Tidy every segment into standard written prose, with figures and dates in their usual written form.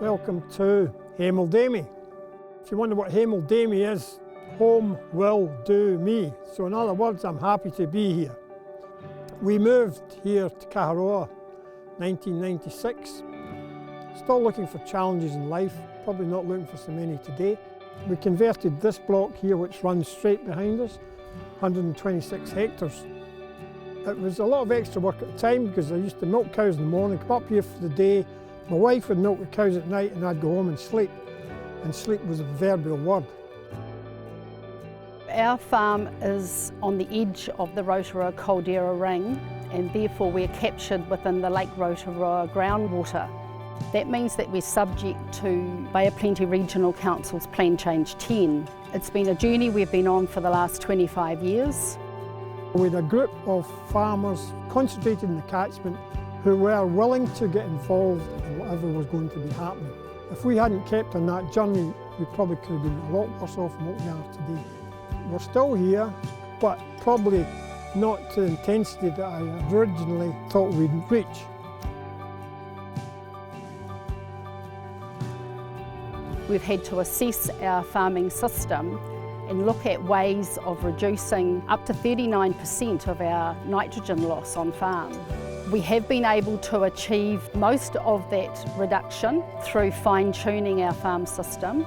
Welcome to Hemel-Demy. If you wonder what Hemel-Demy is, home will do me. So in other words, I'm happy to be here. We moved here to Kaharoa, 1996. Still looking for challenges in life, probably not looking for so many today. We converted this block here, which runs straight behind us, 126 hectares. It was a lot of extra work at the time because I used to milk cows in the morning, come up here for the day. My wife would milk the cows at night and I'd go home and sleep. And sleep was a proverbial word. Our farm is on the edge of the Rotorua caldera ring, and therefore we're captured within the Lake Rotorua groundwater. That means that we're subject to Bay of Plenty Regional Council's Plan Change 10. It's been a journey we've been on for the last 25 years. We had a group of farmers concentrated in the catchment who were willing to get involved in whatever was going to be happening. If we hadn't kept on that journey, we probably could have been a lot worse off than what we are today. We're still here, but probably not to the intensity that I originally thought we'd reach. We've had to assess our farming system and look at ways of reducing up to 39% of our nitrogen loss on farm. We have been able to achieve most of that reduction through fine-tuning our farm system.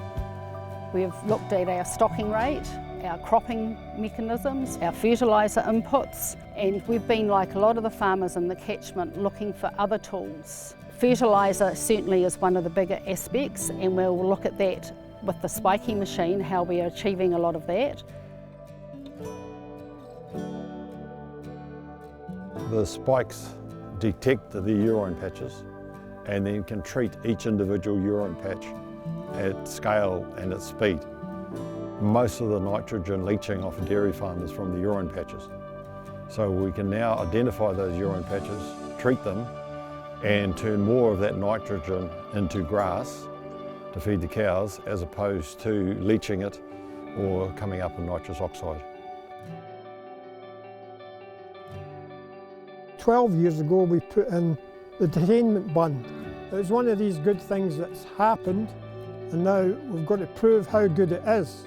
We've looked at our stocking rate, our cropping mechanisms, our fertiliser inputs, and we've been, like a lot of the farmers in the catchment, looking for other tools. Fertiliser certainly is one of the bigger aspects, and we'll look at that with the spiking machine, how we are achieving a lot of that. The spikes detect the urine patches and then can treat each individual urine patch at scale and at speed. Most of the nitrogen leaching off a dairy farm is from the urine patches. So we can now identify those urine patches, treat them, and turn more of that nitrogen into grass to feed the cows, as opposed to leaching it or coming up in nitrous oxide. 12 years ago we put in the detainment bund. It was one of these good things that's happened, and now we've got to prove how good it is.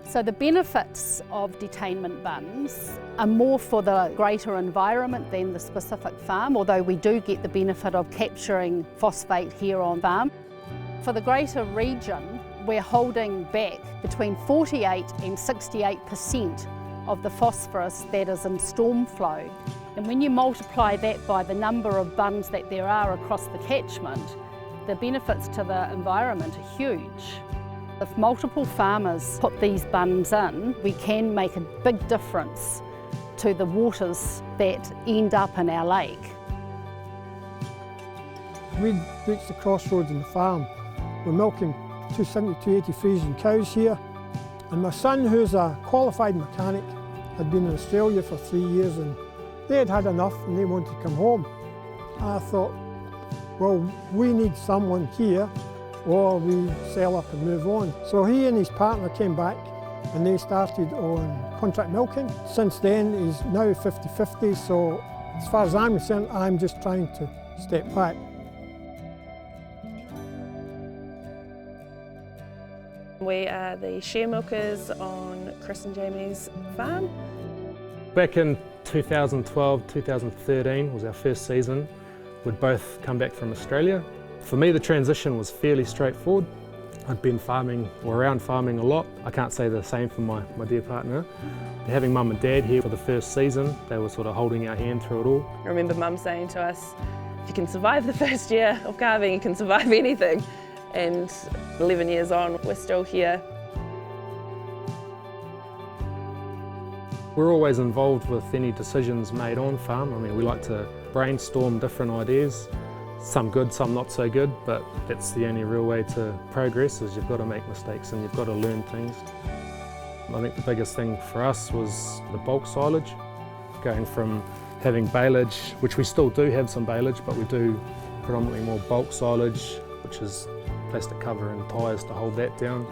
So the benefits of detainment bunds are more for the greater environment than the specific farm, although we do get the benefit of capturing phosphate here on farm. For the greater region, we're holding back between 48 and 68% of the phosphorus that is in storm flow. And when you multiply that by the number of bunds that there are across the catchment, the benefits to the environment are huge. If multiple farmers put these bunds in, we can make a big difference to the waters that end up in our lake. We'd reached the crossroads in the farm. We're milking 270, 280 Friesian cows here, and my son, who's a qualified mechanic, had been in Australia for 3 years, and they had had enough and they wanted to come home. I thought, well, we need someone here or we sell up and move on. So he and his partner came back and they started on contract milking. Since then he's now 50-50, so as far as I'm concerned, I'm just trying to step back. We are the share milkers on Chris and Jamie's farm. Back in 2012, 2013 was our first season. We'd both come back from Australia. For me, the transition was fairly straightforward. I'd been farming, or around farming a lot. I can't say the same for my dear partner. Having Mum and Dad here for the first season, they were sort of holding our hand through it all. I remember Mum saying to us, if you can survive the first year of calving, you can survive anything. And 11 years on, we're still here. We're always involved with any decisions made on farm. I mean, we like to brainstorm different ideas, some good, some not so good, but that's the only real way to progress, is you've got to make mistakes and you've got to learn things. I think the biggest thing for us was the bulk silage, going from having baleage, which we still do have some baleage, but we do predominantly more bulk silage, which is plastic cover and tyres to hold that down.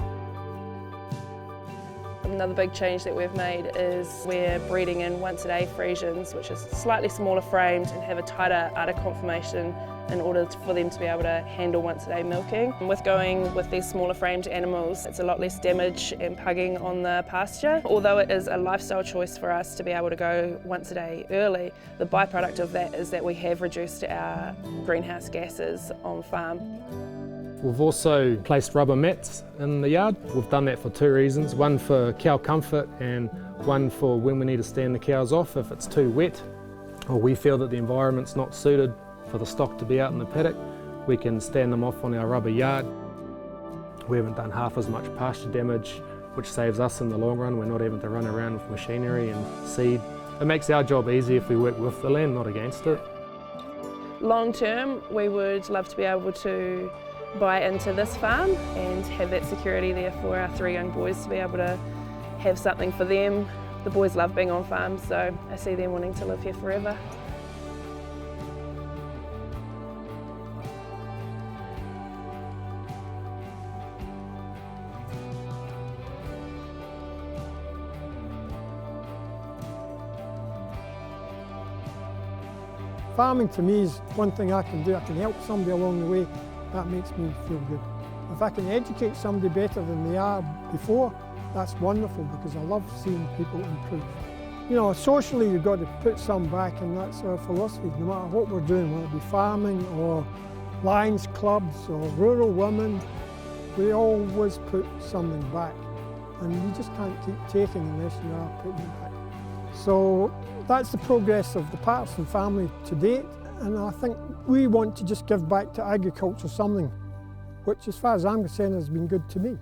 Another big change that we've made is we're breeding in once-a-day Friesians, which is slightly smaller framed and have a tighter udder conformation in order for them to be able to handle once-a-day milking. And with going with these smaller framed animals, it's a lot less damage and pugging on the pasture. Although it is a lifestyle choice for us to be able to go once a day early, the byproduct of that is that we have reduced our greenhouse gases on farm. We've also placed rubber mats in the yard. We've done that for two reasons, one for cow comfort and one for when we need to stand the cows off if it's too wet or we feel that the environment's not suited for the stock to be out in the paddock, we can stand them off on our rubber yard. We haven't done half as much pasture damage, which saves us in the long run. We're not having to run around with machinery and seed. It makes our job easy if we work with the land, not against it. Long term, we would love to be able to buy into this farm and have that security there for our three young boys to be able to have something for them. The boys love being on farms, so I see them wanting to live here forever. Farming to me is one thing I can do. I can help somebody along the way. That makes me feel good. If I can educate somebody better than they are before, that's wonderful because I love seeing people improve. You know, socially you've got to put some back, and that's our philosophy. No matter what we're doing, whether it be farming or Lions clubs or rural women, we always put something back. And you just can't keep taking unless you are putting it back. So that's the progress of the Paterson family to date, and I think we want to just give back to agriculture something which, as far as I'm concerned, has been good to me.